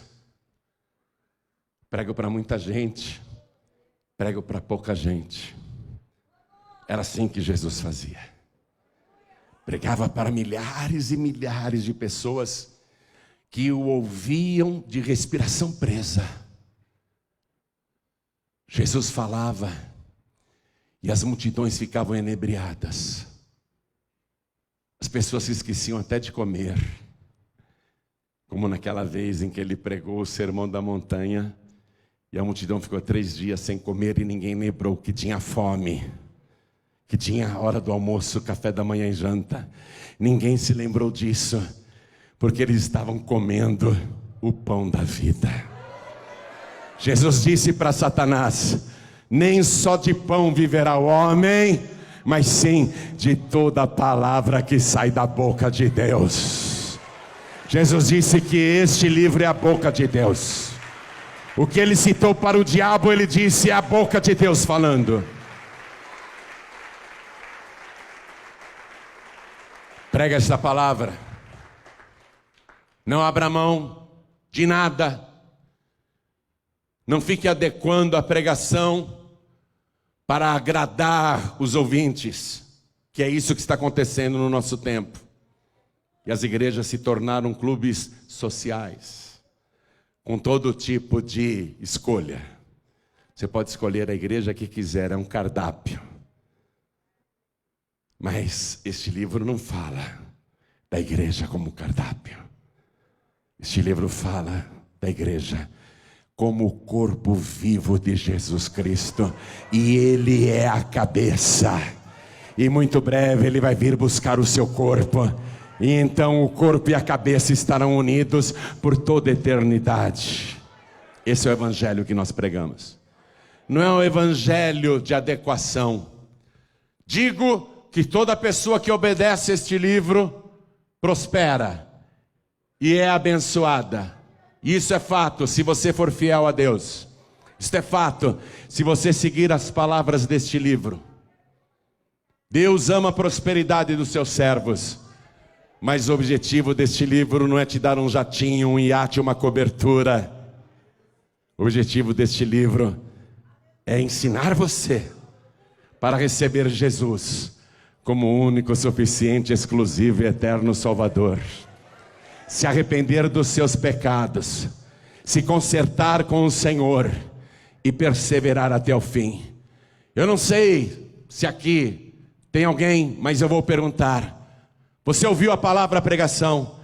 Prego para muita gente. Prego para pouca gente. Era assim que Jesus fazia. Pregava para milhares e milhares de pessoas que o ouviam de respiração presa. Jesus falava e as multidões ficavam enebriadas. pessoas se esqueciam até de comer. Como naquela vez em que ele pregou o Sermão da Montanha, e a multidão ficou 3 dias sem comer e ninguém lembrou que tinha fome, que tinha a hora do almoço, café da manhã e janta. Ninguém se lembrou disso, porque eles estavam comendo o pão da vida. Jesus disse para Satanás: nem só de pão viverá o homem, mas sim de toda a palavra que sai da boca de Deus. Jesus disse que este livro é a boca de Deus. O que ele citou para o diabo, ele disse, é a boca de Deus falando. Prega esta palavra. Não abra mão de nada. Não fique adequando a pregação para agradar os ouvintes, que é isso que está acontecendo no nosso tempo. E as igrejas se tornaram clubes sociais, com todo tipo de escolha. Você pode escolher a igreja que quiser, é um cardápio. Mas este livro não fala da igreja como cardápio. Este livro fala da igreja como o corpo vivo de Jesus Cristo. E Ele é a cabeça. E muito breve Ele vai vir buscar o seu corpo. E então o corpo e a cabeça estarão unidos por toda a eternidade. Esse é o evangelho que nós pregamos. Não é um evangelho de adequação. Digo que toda pessoa que obedece este livro prospera e é abençoada. Isso é fato se você for fiel a Deus. Isso é fato se você seguir as palavras deste livro. Deus ama a prosperidade dos seus servos. Mas o objetivo deste livro não é te dar um jatinho, um iate, uma cobertura. O objetivo deste livro é ensinar você para receber Jesus como o único, suficiente, exclusivo e eterno Salvador. Se arrepender dos seus pecados, se consertar com o Senhor e perseverar até o fim. Eu não sei se aqui tem alguém, mas eu vou perguntar. Você ouviu a palavra pregação?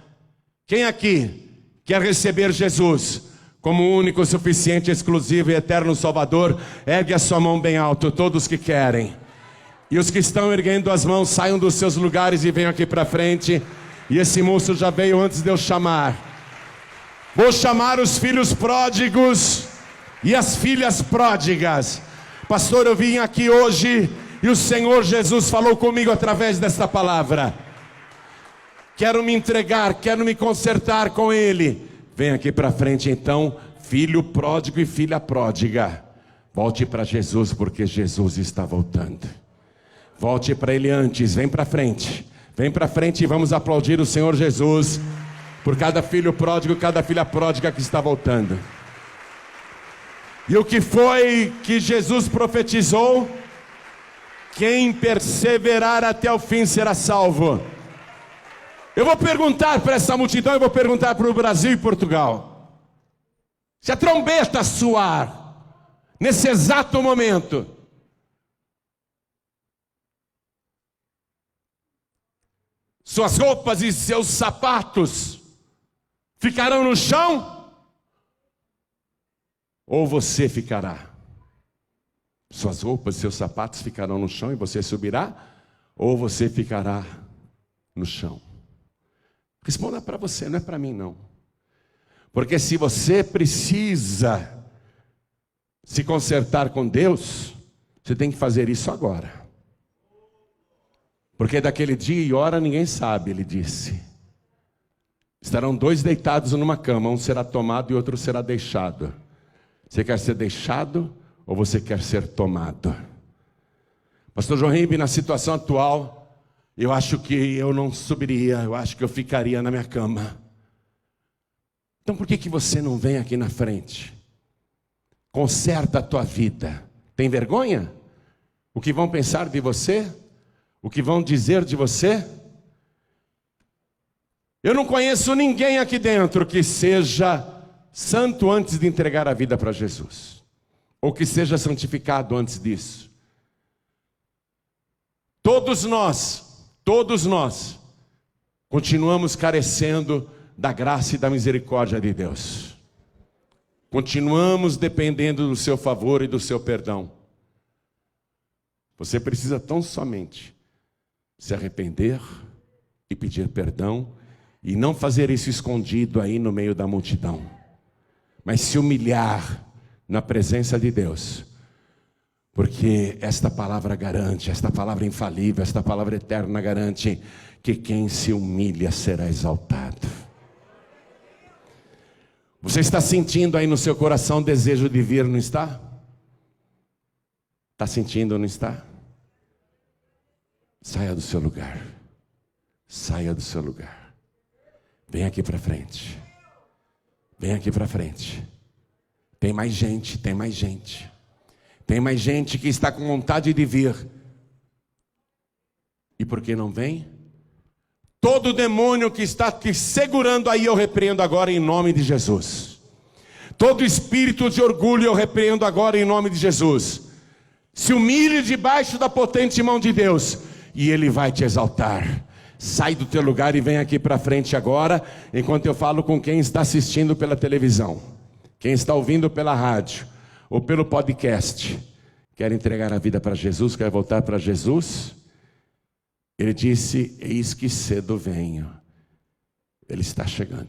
Quem aqui quer receber Jesus como o único, suficiente, exclusivo e eterno Salvador? Ergue a sua mão bem alto, todos que querem. E os que estão erguendo as mãos, saiam dos seus lugares e venham aqui para frente. E esse moço já veio antes de eu chamar. Vou chamar os filhos pródigos e as filhas pródigas. Pastor, eu vim aqui hoje e o Senhor Jesus falou comigo através desta palavra. Quero me entregar, quero me consertar com Ele. Vem aqui para frente então, filho pródigo e filha pródiga. Volte para Jesus, porque Jesus está voltando. Volte para Ele antes, vem para frente. Vem para frente e vamos aplaudir o Senhor Jesus por cada filho pródigo, cada filha pródiga que está voltando. E o que foi que Jesus profetizou? Quem perseverar até o fim será salvo. Eu vou perguntar para essa multidão, eu vou perguntar para o Brasil e Portugal. Se a trombeta soar, nesse exato momento, suas roupas e seus sapatos ficarão no chão? Ou você ficará? Suas roupas e seus sapatos ficarão no chão e você subirá? Ou você ficará no chão? Responda para você, não é para mim não. Porque se você precisa se consertar com Deus, você tem que fazer isso agora. Porque daquele dia e hora ninguém sabe, ele disse. Estarão 2 deitados numa cama, um será tomado e outro será deixado. Você quer ser deixado ou você quer ser tomado? Pastor João Ribe, na situação atual, eu acho que eu não subiria, eu acho que eu ficaria na minha cama. Então por que você não vem aqui na frente? Conserta a tua vida. Tem vergonha? O que vão pensar de você? O que vão dizer de você? Eu não conheço ninguém aqui dentro que seja santo antes de entregar a vida para Jesus. Ou que seja santificado antes disso. Todos nós continuamos carecendo da graça e da misericórdia de Deus. Continuamos dependendo do seu favor e do seu perdão. Você precisa tão somente se arrepender e pedir perdão, e não fazer isso escondido aí no meio da multidão, mas se humilhar na presença de Deus, porque esta palavra garante, esta palavra infalível, esta palavra eterna garante que quem se humilha será exaltado. Você está sentindo aí no seu coração o desejo de vir, não está? Está sentindo ou não está? Saia do seu lugar. Saia do seu lugar. Vem aqui para frente. Vem aqui para frente. Tem mais gente, tem mais gente. Tem mais gente que está com vontade de vir. E por que não vem? Todo demônio que está te segurando aí, eu repreendo agora em nome de Jesus. Todo espírito de orgulho eu repreendo agora em nome de Jesus. Se humilhe debaixo da potente mão de Deus, e Ele vai te exaltar. Sai do teu lugar e vem aqui para frente agora, enquanto eu falo com quem está assistindo pela televisão, quem está ouvindo pela rádio ou pelo podcast. Quer entregar a vida para Jesus, quer voltar para Jesus? Ele disse: eis que cedo venho. Ele está chegando.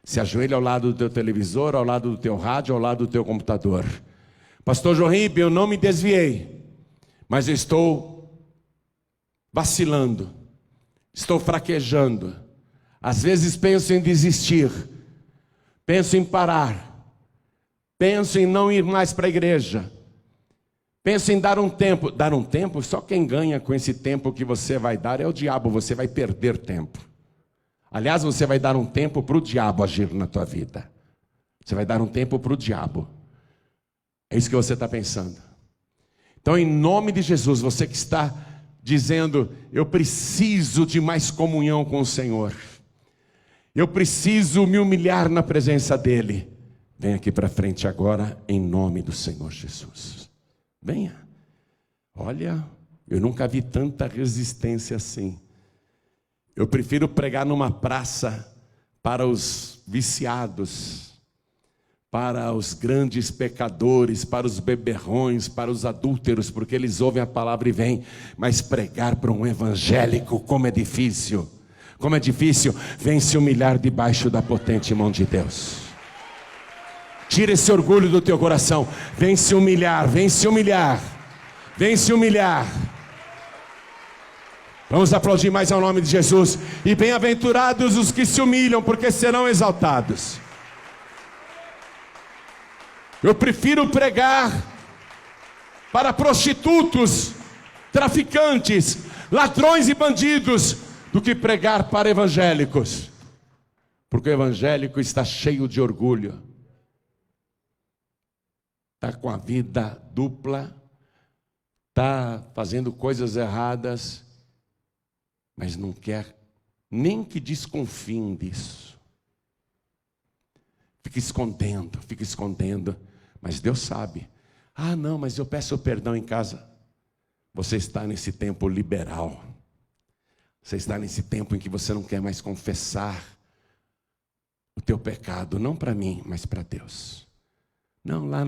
Se ajoelha ao lado do teu televisor, ao lado do teu rádio, ao lado do teu computador. Pastor Joaquim, eu não me desviei, mas eu estou vacilando, estou fraquejando. Às vezes penso em desistir, penso em parar, penso em não ir mais para a igreja, penso em dar um tempo. Dar um tempo, só quem ganha com esse tempo que você vai dar é o diabo. Você vai perder tempo. Aliás, você vai dar um tempo para o diabo agir na tua vida. Você vai dar um tempo para o diabo. É isso que você está pensando. Então, em nome de Jesus, você que está dizendo: eu preciso de mais comunhão com o Senhor, eu preciso me humilhar na presença dEle, vem aqui para frente agora, em nome do Senhor Jesus. Venha. Olha, eu nunca vi tanta resistência assim. Eu prefiro pregar numa praça para os viciados, para os grandes pecadores, para os beberrões, para os adúlteros, porque eles ouvem a palavra e vêm. Mas pregar para um evangélico, como é difícil. Como é difícil. Vem se humilhar debaixo da potente mão de Deus. Tira esse orgulho do teu coração. Vem se humilhar, vem se humilhar. Vem se humilhar. Vamos aplaudir mais ao nome de Jesus. E bem-aventurados os que se humilham, porque serão exaltados. Eu prefiro pregar para prostitutos, traficantes, ladrões e bandidos, do que pregar para evangélicos. Porque o evangélico está cheio de orgulho. Está com a vida dupla, está fazendo coisas erradas, mas não quer nem que desconfiem disso. Fica escondendo, mas Deus sabe. Ah, não, mas eu peço perdão em casa. Você está nesse tempo liberal. Você está nesse tempo em que você não quer mais confessar o teu pecado, não para mim, mas para Deus. Não, lá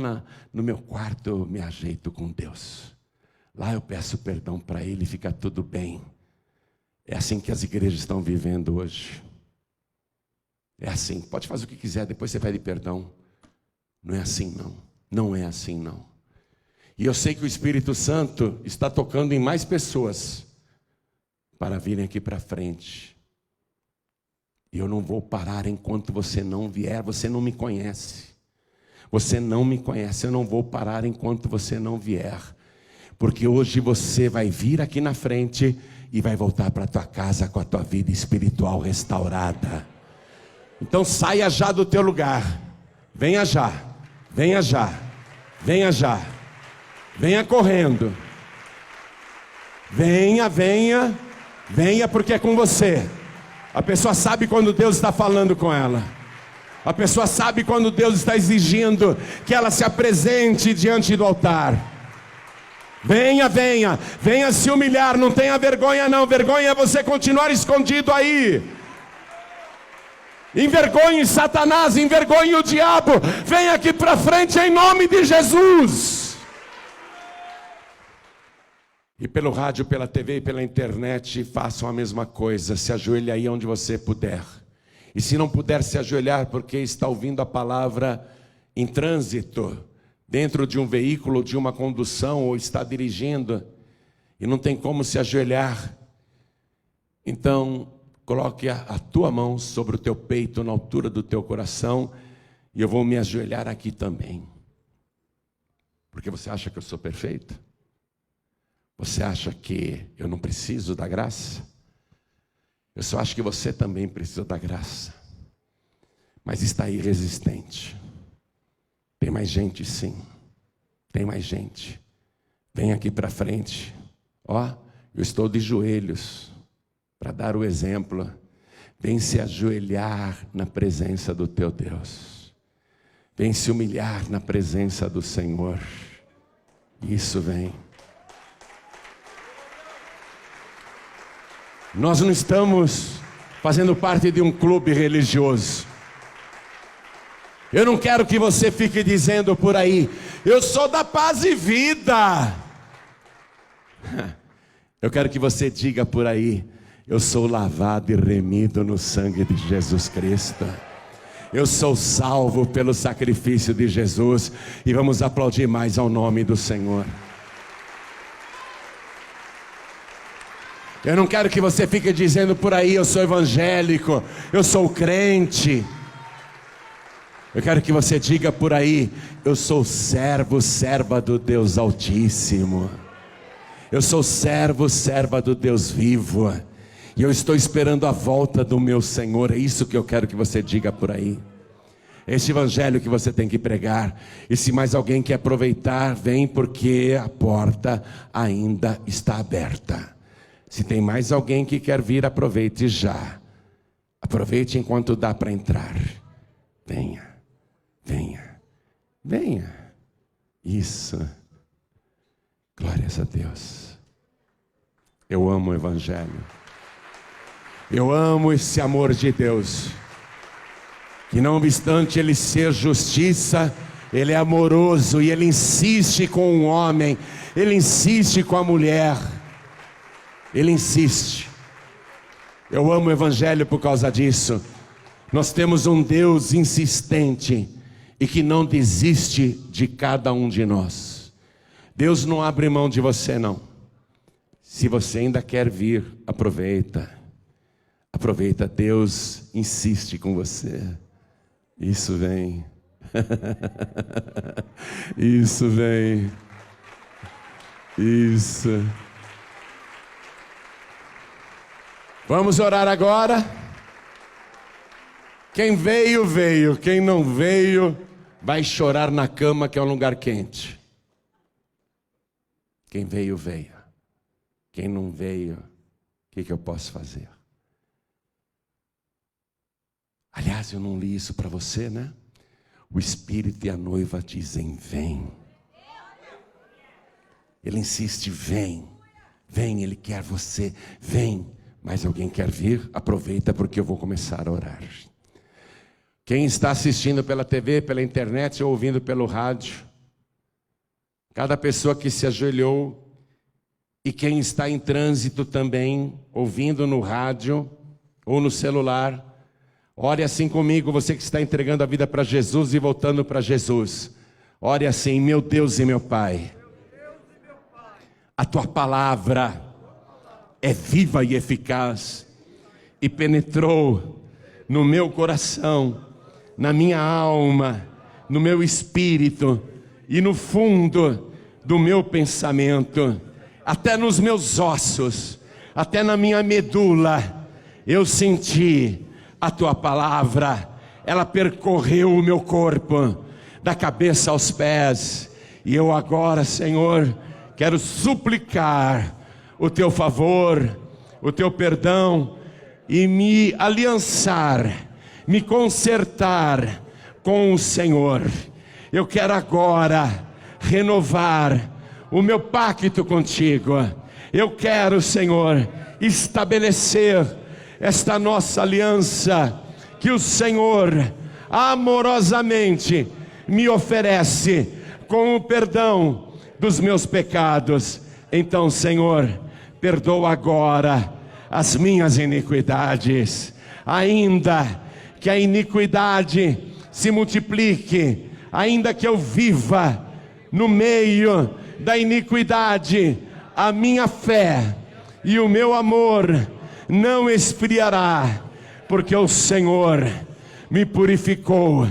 no meu quarto eu me ajeito com Deus. Lá eu peço perdão para Ele e fica tudo bem. É assim que as igrejas estão vivendo hoje. É assim, pode fazer o que quiser, depois você pede perdão. Não é assim não, não é assim não. E eu sei que o Espírito Santo está tocando em mais pessoas para virem aqui para frente. E eu não vou parar enquanto você não vier. Você não me conhece. Você não me conhece, eu não vou parar enquanto você não vier. Porque hoje você vai vir aqui na frente e vai voltar para a tua casa com a tua vida espiritual restaurada. Então saia já do teu lugar. Venha já, venha já, venha já. Venha correndo. Venha, venha, venha, porque é com você. A pessoa sabe quando Deus está falando com ela. A pessoa sabe quando Deus está exigindo que ela se apresente diante do altar. Venha, venha, venha se humilhar, não tenha vergonha não, vergonha é você continuar escondido aí. Envergonhe Satanás, envergonhe o diabo, venha aqui para frente em nome de Jesus. E pelo rádio, pela TV e pela internet, façam a mesma coisa, se ajoelhe aí onde você puder. E se não puder se ajoelhar porque está ouvindo a palavra em trânsito, dentro de um veículo, de uma condução, ou está dirigindo, e não tem como se ajoelhar, então coloque a tua mão sobre o teu peito, na altura do teu coração, e eu vou me ajoelhar aqui também. Porque você acha que eu sou perfeito? Você acha que eu não preciso da graça? Eu só acho que você também precisa da graça. Mas está aí resistente. Tem mais gente sim. Tem mais gente. Vem aqui para frente. Ó, eu estou de joelhos para dar o exemplo. Vem se ajoelhar na presença do teu Deus. Vem se humilhar na presença do Senhor. Isso, vem. Nós não estamos fazendo parte de um clube religioso. Eu não quero que você fique dizendo por aí, eu sou da paz e vida. Eu quero que você diga por aí, eu sou lavado e remido no sangue de Jesus Cristo. Eu sou salvo pelo sacrifício de Jesus. E vamos aplaudir mais ao nome do Senhor. Eu não quero que você fique dizendo por aí, eu sou evangélico, eu sou crente. Eu quero que você diga por aí, eu sou servo, serva do Deus Altíssimo. Eu sou servo, serva do Deus vivo. E eu estou esperando a volta do meu Senhor. É isso que eu quero que você diga por aí. Este evangelho que você tem que pregar. E se mais alguém quer aproveitar, vem, porque a porta ainda está aberta. Se tem mais alguém que quer vir, aproveite já. Aproveite enquanto dá para entrar. Venha, venha, venha. Isso. Glórias a Deus. Eu amo o evangelho. Eu amo esse amor de Deus. Que não obstante ele ser justiça, ele é amoroso e ele insiste com o homem, ele insiste com a mulher. Ele insiste. Eu amo o evangelho por causa disso. Nós temos um Deus insistente e que não desiste de cada um de nós. Deus não abre mão de você não. Se você ainda quer vir, aproveita. Aproveita, Deus insiste com você. Isso vem. Isso vem. Isso. Vamos orar agora. Quem veio, veio. Quem não veio, vai chorar na cama, que é um lugar quente. Quem veio, veio. Quem não veio, o que eu posso fazer? Aliás, eu não li isso para você, né? O Espírito e a noiva dizem, vem. Ele insiste, vem. Vem, ele quer você, vem. Mas alguém quer vir? Aproveita, porque eu vou começar a orar. Quem está assistindo pela TV, pela internet ou ouvindo pelo rádio, cada pessoa que se ajoelhou, e quem está em trânsito também, ouvindo no rádio ou no celular, ore assim comigo, você que está entregando a vida para Jesus e voltando para Jesus. Ore assim, meu Deus e meu Pai, a tua palavra é viva e eficaz, e penetrou no meu coração, na minha alma, no meu espírito, e no fundo do meu pensamento, até nos meus ossos, até na minha medula, eu senti a tua palavra, ela percorreu o meu corpo, da cabeça aos pés, e eu agora, Senhor, quero suplicar o teu favor, o teu perdão, e me aliançar, me consertar com o Senhor. Eu quero agora renovar o meu pacto contigo. Eu quero, Senhor, estabelecer esta nossa aliança que o Senhor amorosamente me oferece com o perdão dos meus pecados. Então, Senhor, perdoa agora as minhas iniquidades, ainda que a iniquidade se multiplique, ainda que eu viva no meio da iniquidade, a minha fé e o meu amor não esfriará, porque o Senhor me purificou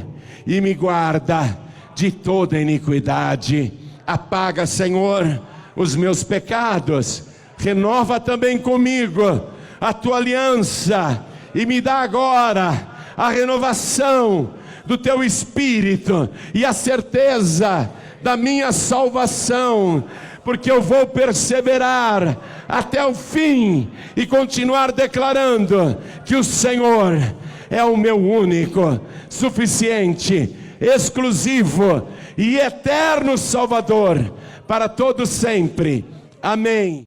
e me guarda de toda iniquidade. Apaga, Senhor, os meus pecados, renova também comigo a tua aliança e me dá agora a renovação do teu Espírito e a certeza da minha salvação, porque eu vou perseverar até o fim e continuar declarando que o Senhor é o meu único, suficiente, exclusivo e eterno Salvador para todo sempre. Amém.